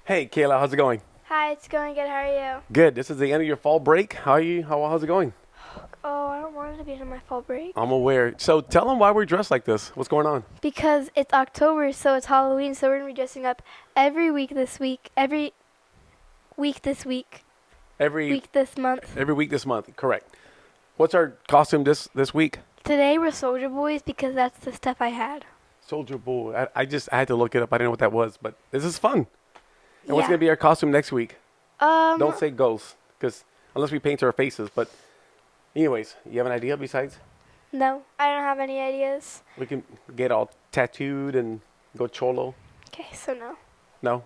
Hey, Kayla, how's it going? Hi, it's going good. How are you? Good. This is the end of your fall break. How are you? How's it going? Oh, I don't want it to be in my fall break. I'm aware. So tell them why we're dressed like this. What's going on? Because it's October, so it's Halloween, so we're going to be dressing up every week this week. Every week this week. Every Week this month. every week this month. Correct. What's our costume this week? Today we're Soldier Boys because that's the stuff I had. Soldier Boy. I had to look it up. I didn't know what that was, but this is fun. And what's Yeah. gonna be our costume next week? Um, Don't say ghosts, because unless we paint our faces. But anyways, you have an idea besides? no, I don't have any ideas. We can get all tattooed and go cholo. Okay, so no. No.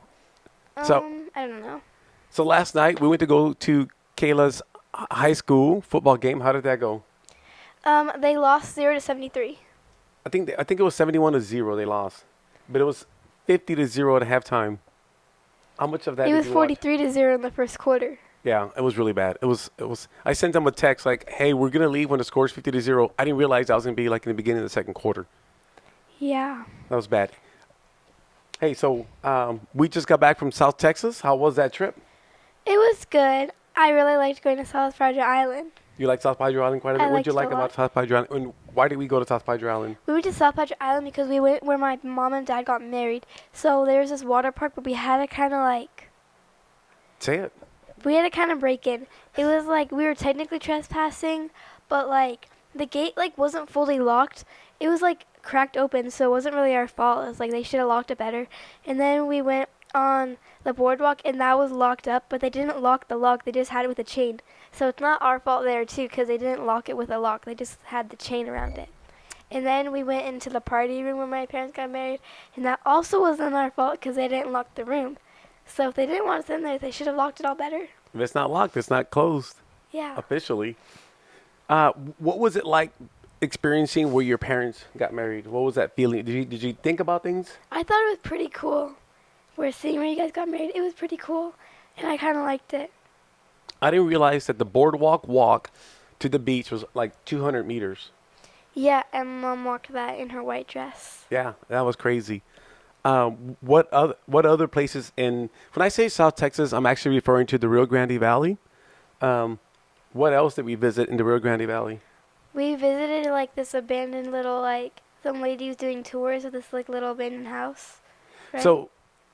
So I don't know. So last night we went to go to Kayla's high school football game. How did that go? They lost 0-73. I think it was 71-0 they lost, but it was 50-0 at halftime. How much of that It did was you watch? 43-0 in the first quarter. Yeah, it was really bad. It was. I sent them a text like, "Hey, we're gonna leave when the score's 50-0." I didn't realize I was gonna be like in the beginning of the second quarter. Yeah. That was bad. Hey, so we just got back from South Texas. How was that trip? It was good. I really liked going to South Padre Island. You like South Padre Island quite a I bit. What did you liked like it a about lot. South Padre Island? And why did we go to South Padre Island? We went to South Padre Island because we went where my mom and dad got married. So there was this water park, but we had to kind of Say it. break in. It was like we were technically trespassing, but like the gate like wasn't fully locked. It was like cracked open, so it wasn't really our fault. It was like they should have locked it better. And then we went on the boardwalk, and that was locked up, but they didn't lock the lock. They just had it with a chain. So it's not our fault there too, because they didn't lock it with a lock. They just had the chain around it. And then we went into the party room where my parents got married, and that also wasn't our fault because they didn't lock the room. So if they didn't want us in there, they should have locked it all better. If it's not locked, it's not closed Yeah. officially. What was it like experiencing where your parents got married? What was that feeling? Did you think about things? I thought it was pretty cool. We're seeing where you guys got married. It was pretty cool, and I kind of liked it. I didn't realize that the boardwalk walk to the beach was like 200 meters. Yeah, and Mom walked that in her white dress. Yeah, that was crazy. What other places in? When I say South Texas, I'm actually referring to the Rio Grande Valley. What else did we visit in the Rio Grande Valley? We visited like this abandoned little like some lady was doing tours of this like little abandoned house. Right? So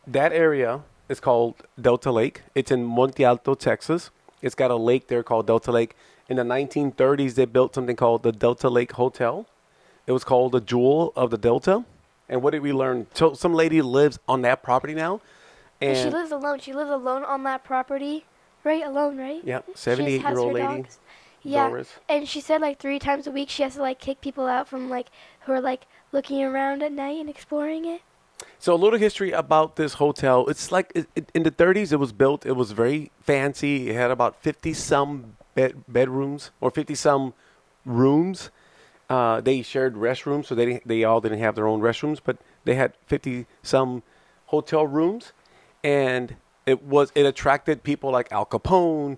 that area is called Delta Lake. It's in Monte Alto, Texas. It's got a lake there called Delta Lake. In the 1930s, they built something called the Delta Lake Hotel. It was called the Jewel of the Delta. And what did we learn? So some lady lives on that property now. And she And lives alone. She lives alone on that property. Right? Alone, right? yeah, She just has 78-year-old her lady, dogs. Yeah. Doris. And she said like 3 times a week she has to like kick people out from like who are like looking around at night and exploring it. So a little history about this hotel. It's like in the 30s it was built. It was very fancy. It had about 50 some bedrooms or 50 some rooms. They shared restrooms, so they all didn't have their own restrooms, but they had 50 some hotel rooms, and it attracted people like Al Capone,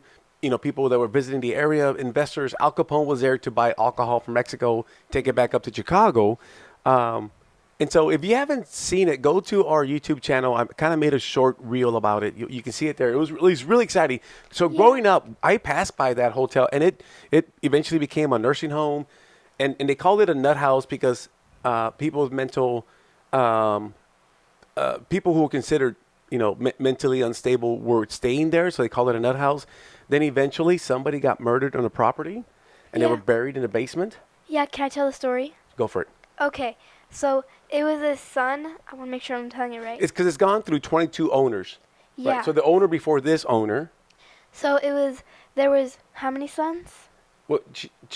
people that were visiting the area, investors. Al Capone was there to buy alcohol from Mexico, take it back up to Chicago. And so if you haven't seen it, go to our YouTube channel. I kind of made a short reel about it. You can see it there. It was really exciting. So growing up, I passed by that hotel, and it eventually became a nursing home. And they called it a nut house because people with mental, people who were considered, mentally unstable were staying there. So they called it a nut house. Then eventually somebody got murdered on the property, and they Yeah. were buried in the basement. Yeah, can I tell the story? Go for it. Okay. So it was his son. I want to make sure I'm telling it right. It's because it's gone through 22 owners. Yeah. Right. So the owner before this owner, So there was how many sons? well,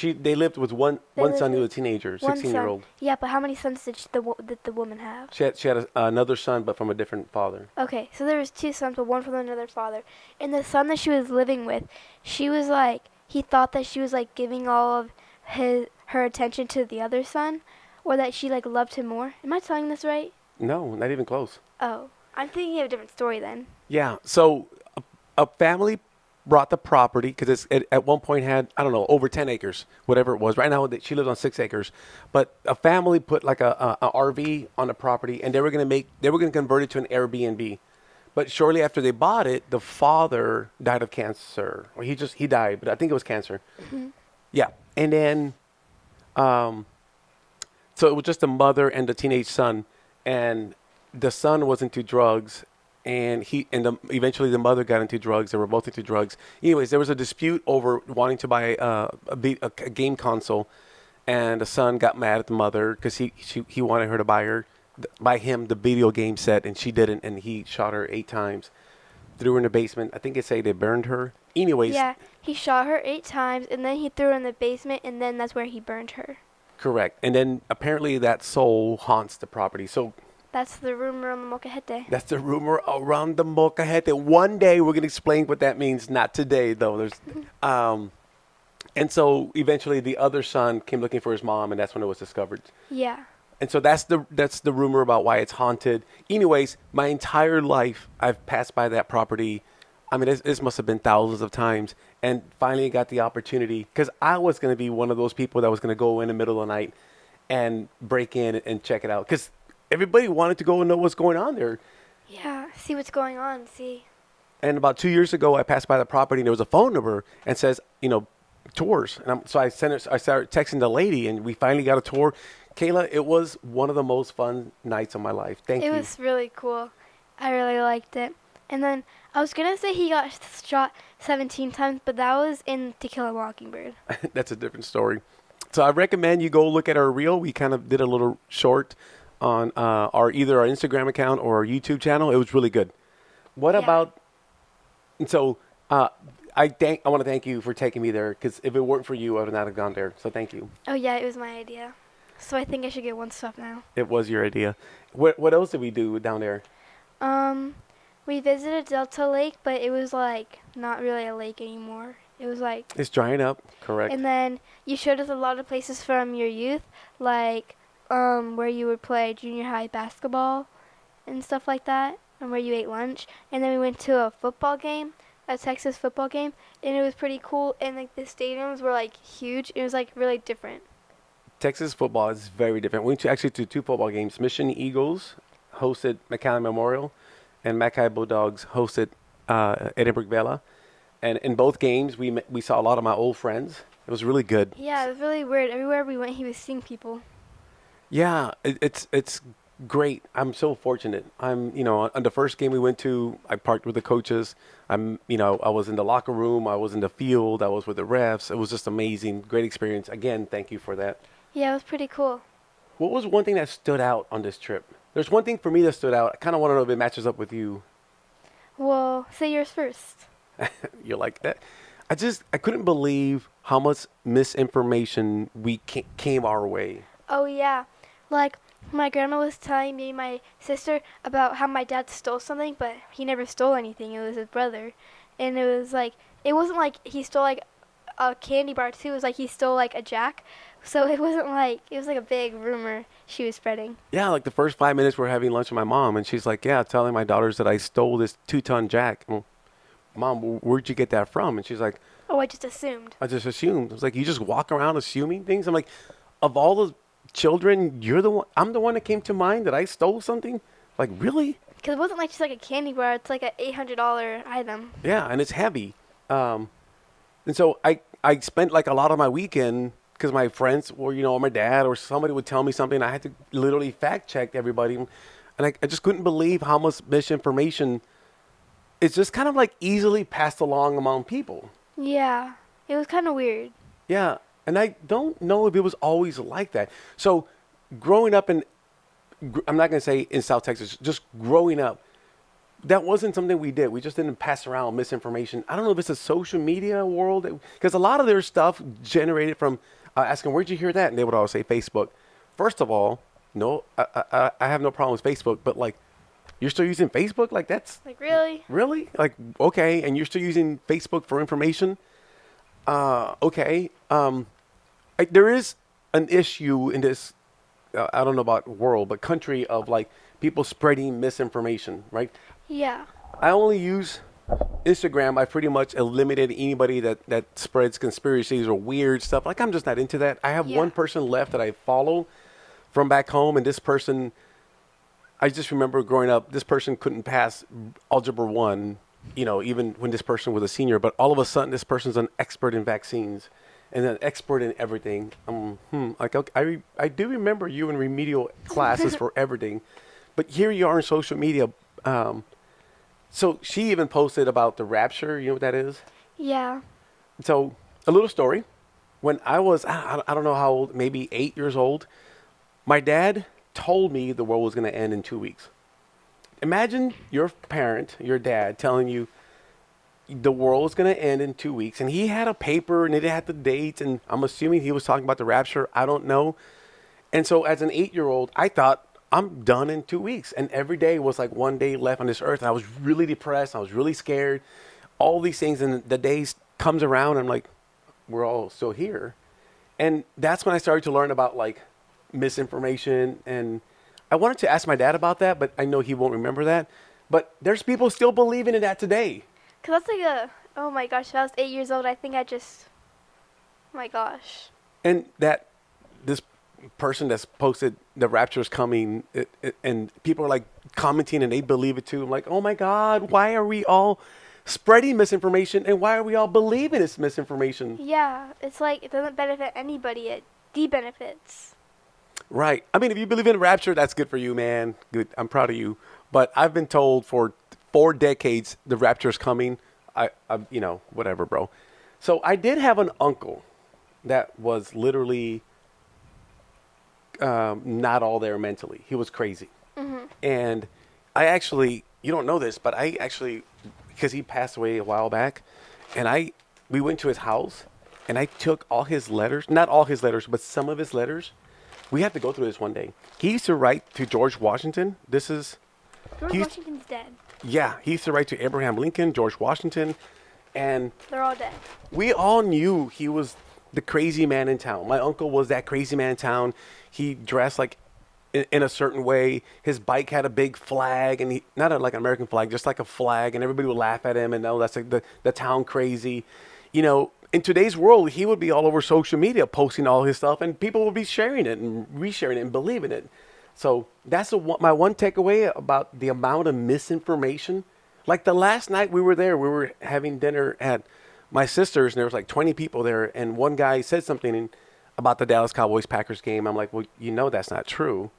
they lived with one They son lived who was a with teenager, One 16-year-old. son. Yeah, but how many sons did the woman have? She had another son, but from a different father. Okay, so there was 2 sons, but one from another father. And the son that she was living with, she was like, he thought that she was like giving all of her attention to the other son, or that she like loved him more. Am I telling this right? No, not even close. Oh, I'm thinking of a different story then. Yeah. So a family brought the property because it at one point had, I don't know, over 10 acres, whatever it was. Right now she lives on 6 acres, but a family put like a RV on the property, and they were going to convert it to an Airbnb. But shortly after they bought it, the father died of cancer, or he died, but I think it was cancer. Yeah, and then um, so it was just the mother and the teenage son, and the son was into drugs, and eventually the mother got into drugs. They were both into drugs. Anyways, there was a dispute over wanting to buy a game console, and the son got mad at the mother because he wanted her to buy him the video game set, and she didn't, and he shot her 8 times, threw her in the basement. I think it say they burned her. Anyways, Yeah, he shot her 8 times, and then he threw her in the basement, and then that's where he burned her. correct. And then apparently that soul haunts the property. So That's the rumor on the Molcajete. that's the rumor around the Molcajete. One day we're gonna explain what that means. Not today though. Um, and so eventually the other son came looking for his mom, and that's when it was discovered. Yeah. And so that's the rumor about why it's haunted. Anyways, my entire life I've passed by that property. I mean, this must have been thousands of times, and finally got the opportunity because I was going to be one of those people that was going to go in the middle of the night and break in and check it out because everybody wanted to go and know what's going on there. Yeah, see what's going on, see. And about 2 years ago, I passed by the property and there was a phone number and says, tours. And so I sent it. I started texting the lady, and we finally got a tour. Kayla, it was one of the most fun nights of my life. Thank you. It was really cool. I really liked it. And then I was going to say he got shot 17 times, but that was in To Kill a Mockingbird. That's a different story. So I recommend you go look at our reel. We kind of did a little short on either our Instagram account or our YouTube channel. It was really good. What Yeah. about? And so I want to thank you for taking me there because if it weren't for you, I would not have gone there. So thank you. Oh, yeah, it was my idea. So I think I should get one stop now. It was your idea. What else did we do down there? We visited Delta Lake, but it was like not really a lake anymore. It was like, It's drying up. Correct. and then you showed us a lot of places from your youth, like where you would play junior high basketball and stuff like that, and where you ate lunch. And then we went to a football game, a Texas football game, and it was pretty cool. And like the stadiums were like huge. It was like really different. Texas football is very different. We went to actually to 2 football games. Mission Eagles hosted McAllen Memorial, and Mackay Bulldogs hosted Edinburgh Vela. And in both games, we saw a lot of my old friends. It was really good. Yeah, it was really weird. Everywhere we went, he was seeing people. Yeah, it's great. I'm so fortunate. On the first game we went to, I parked with the coaches. I was in the locker room. I was in the field. I was with the refs. It was just amazing. Great experience. Again, thank you for that. Yeah, it was pretty cool. What was one thing that stood out on this trip? There's one thing for me that stood out. I kind of want to know if it matches up with you. Well, say yours first. You're like that. I couldn't believe how much misinformation came our way. Oh, yeah. Like, my grandma was telling me, my sister, about how my dad stole something, but he never stole anything. It was his brother. And it was like, it wasn't like he stole like a candy bar too. It was like he stole like a jack. So it wasn't like, it was like a big rumor she was spreading. Yeah, like the first 5 minutes we're having lunch with my mom, and she's like, yeah, telling my daughters that I stole this 2-ton jack. Well, Mom, where'd you get that from? And she's like, Oh, I just assumed. I just assumed. I was like, you just walk around assuming things? I'm like, of all the children, I'm the one that came to mind that I stole something? Like, really? Because it wasn't like just like a candy bar. It's like an $800 item. Yeah, and it's heavy. And so I spent like a lot of my weekend because my friends or my dad or somebody would tell me something. I had to literally fact check everybody. And I just couldn't believe how much misinformation is just kind of like easily passed along among people. Yeah. It was kind of weird. Yeah, and I don't know if it was always like that. So growing up I'm not going to say in South Texas, just growing up, that wasn't something we did. We just didn't pass around misinformation. I don't know if it's a social media world, because a lot of their stuff generated from asking, where'd you hear that? And they would always say Facebook. First of all, no, I have no problem with Facebook, but like, you're still using Facebook? Like, that's... Like, really? Really? Like, okay, and you're still using Facebook for information? Okay. There is an issue in this, I don't know about world, but country of like people spreading misinformation, right? Yeah. I only use Instagram. I pretty much eliminated anybody that spreads conspiracies or weird stuff. Like, I'm just not into that. I have Yeah. one person left that I follow from back home, and this person, I just remember growing up, this person couldn't pass algebra one, even when this person was a senior. But all of a sudden, this person's an expert in vaccines and an expert in everything. Like okay, I do remember you in remedial classes for everything, but here you are on social media. So she even posted about the rapture. You know what that is? Yeah. So a little story. When I was, I don't know how old, maybe 8 years old, my dad told me the world was going to end in 2 weeks. Imagine your parent, your dad, telling you the world is going to end in 2 weeks. And he had a paper and it had the dates. And I'm assuming he was talking about the rapture. I don't know. And so as an 8-year-old, I thought, I'm done in 2 weeks. And every day was like one day left on this earth. And I was really depressed. I was really scared. All these things. And the days comes around. And I'm like, we're all still here. And that's when I started to learn about like misinformation. And I wanted to ask my dad about that, but I know he won't remember that. But there's people still believing in that today. Because that's like oh my gosh, if I was 8 years old, I think oh my gosh. And that this person that's posted the rapture is coming, and people are like commenting and they believe it too. I'm like, oh my God, why are we all spreading misinformation and why are we all believing this misinformation? Yeah, it's like it doesn't benefit anybody. It de-benefits. Right. I mean, if you believe in rapture, that's good for you, man. Good. I'm proud of you. But I've been told for 4 decades the rapture is coming. I whatever, bro. So I did have an uncle that was literally not all there mentally. He was crazy. Mm-hmm. And I actually, you don't know this, but I actually, because he passed away a while back, and we went to his house, and I took all his letters, not all his letters, but some of his letters. We have to go through this one day. He used to write to George Washington. George Washington's dead. Yeah, he used to write to Abraham Lincoln, George Washington, and They're all dead. we all knew he was the crazy man in town. My uncle was that crazy man in town. He dressed like in a certain way. His bike had a big flag, and not like an American flag, just like a flag, and everybody would laugh at him and that's like the town crazy. In today's world, he would be all over social media posting all his stuff, and people would be sharing it and resharing it and believing it. So that's my one takeaway about the amount of misinformation. Like the last night we were there, we were having dinner at my sister's, and there was like 20 people there, and one guy said something about the Dallas Cowboys-Packers game. I'm like, well, that's not true.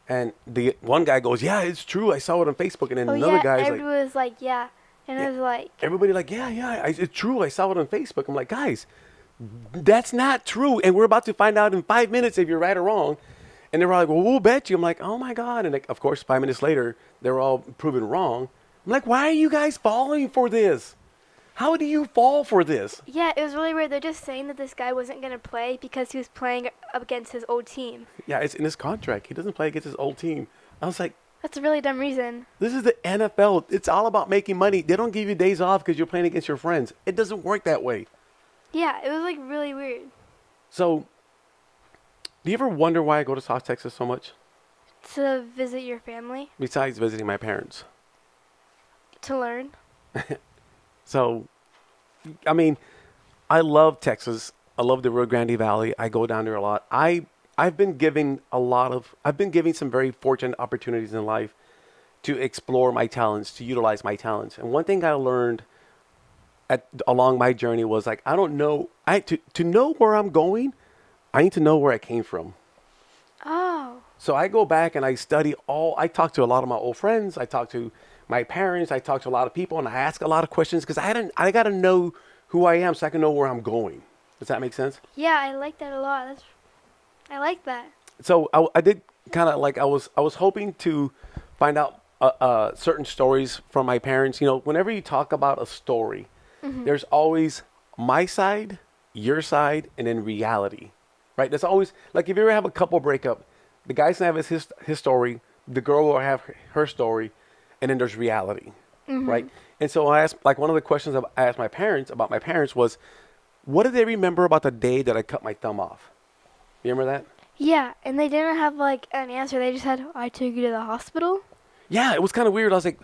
And the one guy goes, yeah, it's true. I saw it on Facebook. And then another guy's like, everybody was like, yeah. And it was like, everybody like, yeah, it's true. I saw it on Facebook. I'm like, guys, that's not true. And we're about to find out in 5 minutes if you're right or wrong. And they were like, well, we'll bet you. I'm like, oh my God. And of course, 5 minutes later, they were all proven wrong. I'm like, why are you guys falling for this? How do you fall for this? yeah, it was really weird. They're just saying that this guy wasn't going to play because he was playing up against his old team. Yeah, it's in his contract. He doesn't play against his old team. I was like, That's a really dumb reason. this is the NFL. It's all about making money. They don't give you days off because you're playing against your friends. It doesn't work that way. Yeah, it was like really weird. So, do you ever wonder why I go to South Texas so much? To visit your family, Besides visiting my parents. to learn. So, I mean, I love Texas. I love the Rio Grande Valley. I go down there a lot. I've been given some very fortunate opportunities in life to explore my talents, to utilize my talents. And one thing I learned along my journey was like, I don't know, to know where I'm going, I need to know where I came from. Oh. So I go back and I I talk to a lot of my old friends. I talk to my parents. I talk to a lot of people, and I ask a lot of questions because I got to know who I am so I can know where I'm going. Does that make sense? Yeah, I like that a lot. I like that. So I did kind of like, I was hoping to find out certain stories from my parents. Whenever you talk about a story, there's always my side, your side, and then reality, right? There's always, like, if you ever have a couple breakup, the guy's gonna have his story, the girl will have her story, and then there's reality, right? And so I asked, like, one of the questions I asked my parents was, what do they remember about the day that I cut my thumb off? You remember that? Yeah, and they didn't have like an answer. They just had, I took you to the hospital. Yeah, it was kind of weird. I was like,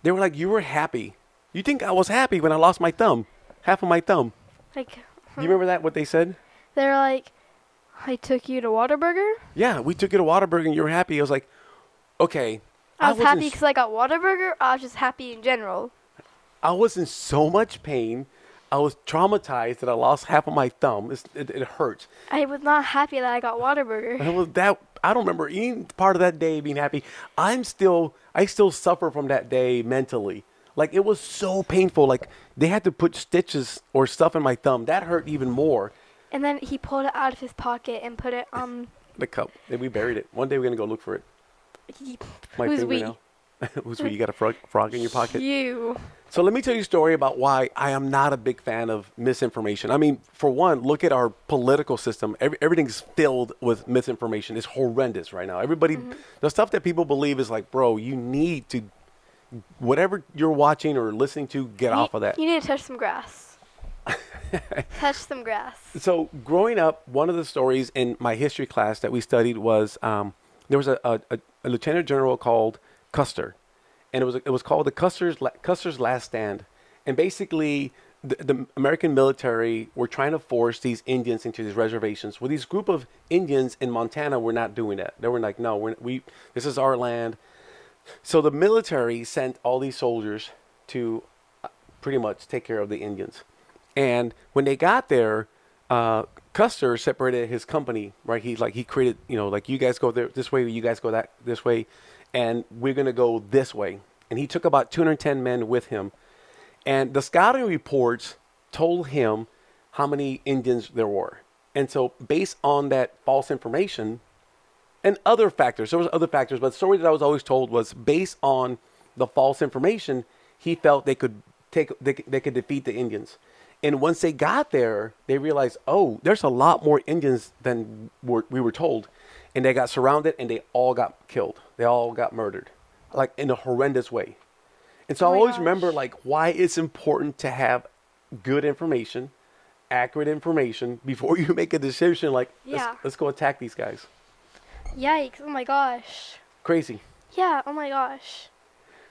they were like, you were happy. You think I was happy when I lost my thumb, half of my thumb? Like, You remember that, what they said? they're like, I took you to Whataburger. Yeah, we took you to Waterburg and you were happy. I was like, okay, I I was wasn't happy because I got Whataburger. I was just happy in general. I was in so much pain. I was traumatized that I lost half of my thumb. It hurts. I was not happy that I got Whataburger. And it was that I don't remember any part of that day being happy. I still suffer from that day mentally. Like it was so painful. Like they had to put stitches or stuff in my thumb. That hurt even more. And then he pulled it out of his pocket and put it on. The cup. And we buried it. One day we're gonna go look for it. He, My who's fingernail. Who's we? You got a frog in your pocket? You. So let me tell you a story about why I am not a big fan of misinformation. I mean, for one, look at our political system. Everything's filled with misinformation. It's horrendous right now. Everybody, the stuff that people believe is like, bro, you need to, whatever you're watching or listening to, get off of that. You need to touch some grass. Touch some grass. So growing up, one of the stories in my history class that we studied was there was a lieutenant general called Custer, and it was called the Custer's Last Stand, and basically the American military were trying to force these Indians into these reservations. Well, these group of Indians in Montana were not doing that. They were like, no, we this is our land. So the military sent all these soldiers to pretty much take care of the Indians. And when they got there, Custer separated his company, right? He created, like you guys go there this way, you guys go this way, and we're gonna go this way. And he took about 210 men with him. And the scouting reports told him how many Indians there were. And so based on that false information and other factors, there was other factors, but the story that I was always told was based on the false information, he felt they could defeat the Indians. And once they got there, they realized, oh, there's a lot more Indians than we were told. And they got surrounded and they all got killed. They all got murdered, like in a horrendous way. And so I always remember like why it's important to have good information, accurate information before you make a decision like, let's go attack these guys. Yikes. Oh my gosh. Crazy. Yeah. Oh my gosh.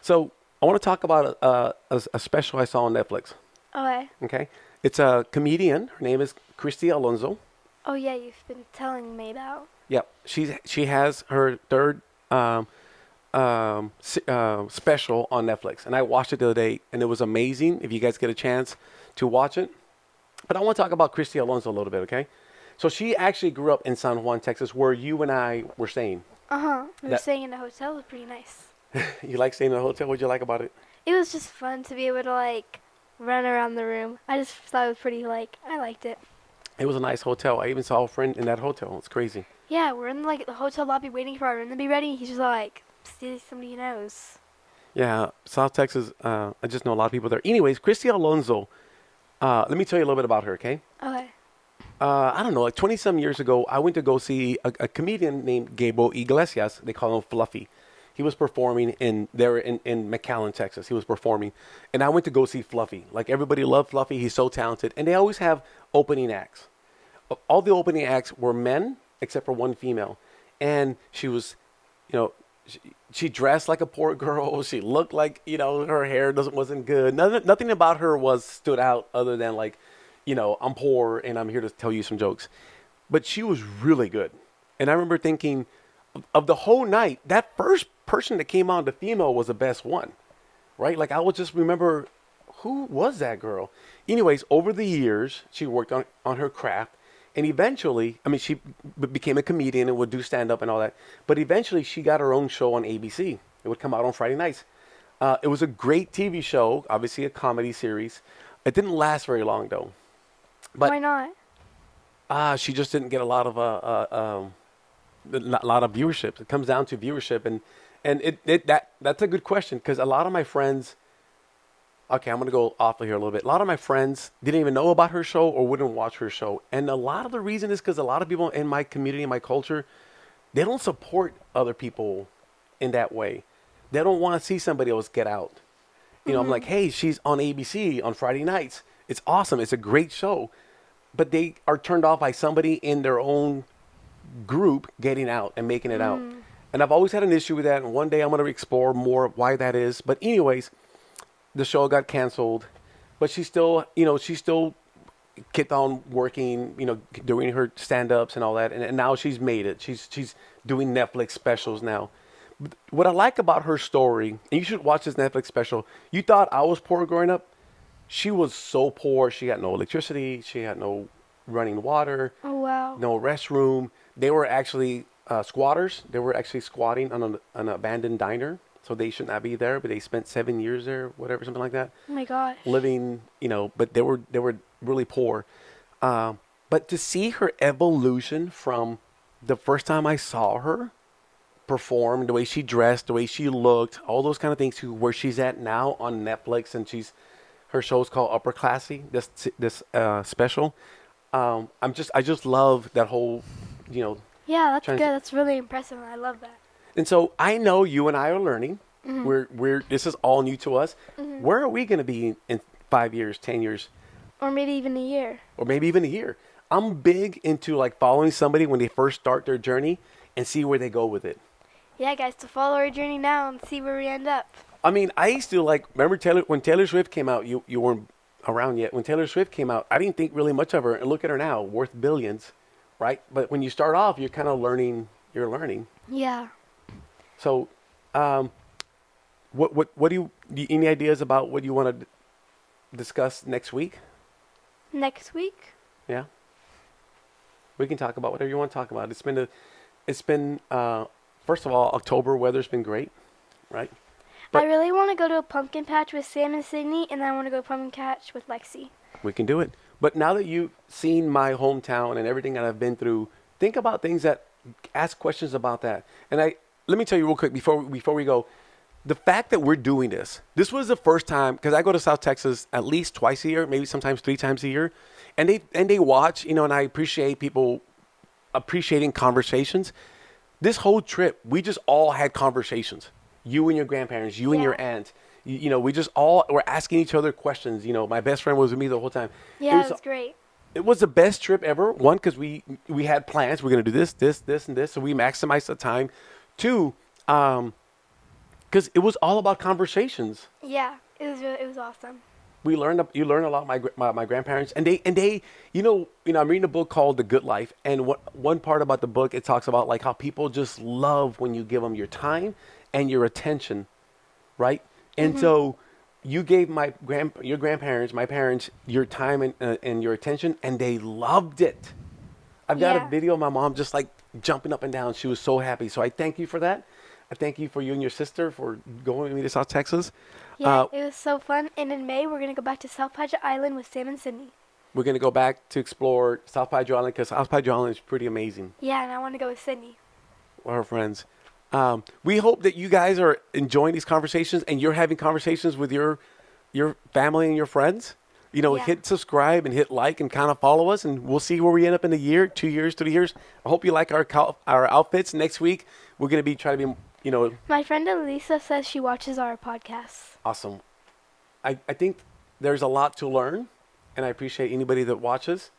So I want to talk about a special I saw on Netflix. Okay. Okay. It's a comedian. Her name is Christy Alonso. Oh yeah, you've been telling me about. Yep. She has her third special on Netflix, and I watched it the other day, and it was amazing. If you guys get a chance to watch it, but I want to talk about Christy Alonso a little bit, okay? So she actually grew up in San Juan, Texas, where you and I were staying. We were staying in a hotel. It was pretty nice. You like staying in a hotel? What'd you like about it? It was just fun to be able to like run around the room. I just thought it was pretty I liked it. It was a nice hotel. I even saw a friend in that hotel. It's crazy. Yeah, we're in the hotel lobby waiting for our room to be ready. He's just like, see somebody he knows. Yeah, South Texas. I just know a lot of people there. Anyways, Christy Alonso. Let me tell you a little bit about her, okay? Okay. I don't know, like 20-some years ago, I went to go see a comedian named Gabriel Iglesias. They call him Fluffy. He was performing in McAllen, Texas. He was performing. And I went to go see Fluffy. Like, everybody loved Fluffy. He's so talented. And they always have opening acts. All the opening acts were men, except for one female. And she was, she dressed like a poor girl. She looked like, her hair wasn't good. Nothing about her stood out other than like, I'm poor and I'm here to tell you some jokes. But she was really good. And I remember thinking of the whole night, that first person that came on, the female, was the best one, right? Like I would just remember, who was that girl? Anyways, over the years, she worked on her craft. And eventually, she became a comedian and would do stand-up and all that. But eventually, she got her own show on ABC. It would come out on Friday nights. It was a great TV show, obviously a comedy series. It didn't last very long, though. But, why not? She just didn't get a lot of viewership. It comes down to viewership, and that's a good question because a lot of my friends. Okay, I'm going to go off of here a little bit. A lot of my friends didn't even know about her show or wouldn't watch her show. And a lot of the reason is because a lot of people in my community, in my culture, they don't support other people in that way. They don't want to see somebody else get out. I'm like, hey, she's on ABC on Friday nights. It's awesome. It's a great show. But they are turned off by somebody in their own group getting out and making it out. And I've always had an issue with that. And one day I'm going to explore more why that is. But anyways, the show got canceled, but she still kept on working, doing her stand-ups and all that. And now she's made it. She's doing Netflix specials now. What I like about her story, and you should watch this Netflix special. You thought I was poor growing up. She was so poor. She had no electricity. She had no running water, Oh wow. no restroom. They were actually squatters. They were actually squatting on an abandoned diner. So they should not be there, but they spent 7 years there, whatever, something like that, Oh my gosh. living. But they were really poor. But to see her evolution from the first time I saw her perform, the way she dressed, the way she looked, all those kind of things, to where she's at now on Netflix, and her show's called Upper Classy. This special. I just love that whole, you know, Yeah, that's good. trans- That's really impressive. I love that. and so I know you and I are learning. Mm-hmm. We're this is all new to us. Mm-hmm. Where are we going to be in 5 years, 10 years, Or maybe even a year. or maybe even a year? I'm big into like following somebody when they first start their journey and see where they go with it. Yeah, guys, to follow our journey now and see where we end up. I mean, I used to remember when Taylor Swift came out. You weren't around yet. When Taylor Swift came out, I didn't think really much of her, and look at her now, worth billions, right? But when you start off, you're kind of learning. You're learning. Yeah. So, what do you any ideas about what you want to discuss next week? Next week? Yeah, we can talk about whatever you want to talk about. It's been first of all, October weather's been great, right? I But really want to go to a pumpkin patch with Sam and Sydney, and then I want to go to a pumpkin patch with Lexi. we can do it. But now that you've seen my hometown and everything that I've been through, think about things ask questions about that. And let me tell you real quick before we go, the fact that we're doing this was the first time, because I go to South Texas at least twice a year, maybe sometimes 3 times a year, and they watch, and I appreciate people appreciating conversations. This whole trip, we just all had conversations. You and your grandparents, you and your Yeah. aunt. We just all were asking each other questions. My best friend was with me the whole time. Yeah, it was great. It was the best trip ever. One, because we had plans. We're gonna do this, and this, so we maximized the time. Two, because it was all about conversations. Yeah, it was awesome. You learn a lot. My grandparents, and they I'm reading a book called The Good Life, and one part about the book, it talks about like how people just love when you give them your time and your attention, right? And so you gave your grandparents, my parents, your time and your attention, and they loved it. I've got a Yeah. video of my mom just like jumping up and down. She was so happy. So I thank you for that. I thank you for you and your sister for going with me to South Texas. Yeah, Uh, it was so fun. And in May, we're going to go back to South Padre Island with Sam and Sydney. We're going to go back to explore South Padre Island because South Padre Island is pretty amazing. Yeah, and I want to go with Sydney. Our friends. We hope that you guys are enjoying these conversations and you're having conversations with your family and your friends. Yeah. Hit subscribe and hit like and kind of follow us, and we'll see where we end up in a year, 2 years, 3 years. I hope you like our outfits. Next week, we're going to try to be, My friend Elisa says she watches our podcasts. awesome. I think there's a lot to learn, and I appreciate anybody that watches.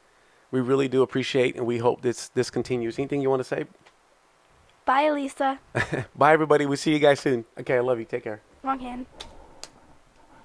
We really do appreciate, and we hope this continues. Anything you want to say? Bye, Elisa. Bye, everybody. We'll see you guys soon. Okay, I love you. Take care. Wrong hand.